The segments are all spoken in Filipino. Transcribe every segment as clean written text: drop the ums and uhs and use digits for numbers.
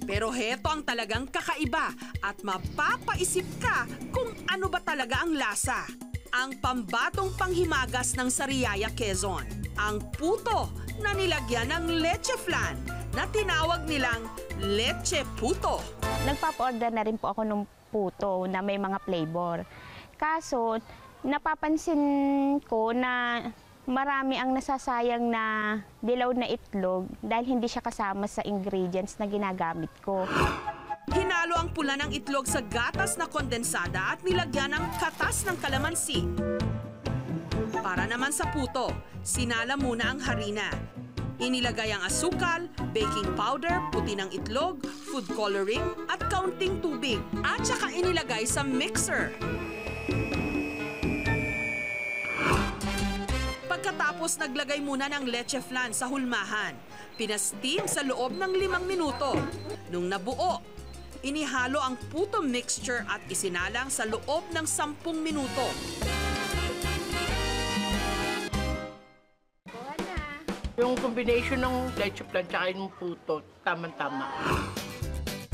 Pero heto ang talagang kakaiba at mapapaisip ka kung ano ba talaga ang lasa. Ang pambatong panghimagas ng Sariaya, Quezon. Ang puto na nilagyan ng leche flan na tinawag nilang leche puto. Nagpapa-order na rin po ako ng puto na may mga flavor. Kaso, napapansin ko na marami ang nasasayang na dilaw na itlog dahil hindi siya kasama sa ingredients na ginagamit ko. Hinalo ang pula ng itlog sa gatas na kondensada at nilagyan ng katas ng kalamansi. Para naman sa puto, sinala muna ang harina. Inilagay ang asukal, baking powder, puti ng itlog, food coloring at kaunting tubig. At saka inilagay sa mixer. Pagkatapos naglagay muna ng leche flan sa hulmahan. Pinastim sa loob ng 5 minuto. Nung nabuo, inihalo ang puto mixture at isinalang sa loob ng 10 minuto. Yung combination ng leche flan at yung puto, tamang-tama.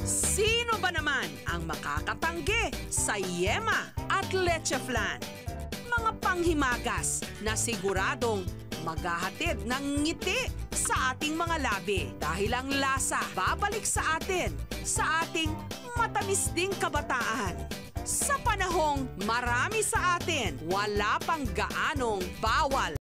Sino ba naman ang makakatanggi sa yema at leche flan? Mga panghimagas na siguradong maghahatid ng ngiti sa ating mga labi. Dahil ang lasa babalik sa atin, sa ating matamis ding kabataan. Sa panahong marami sa atin, wala pang gaanong bawal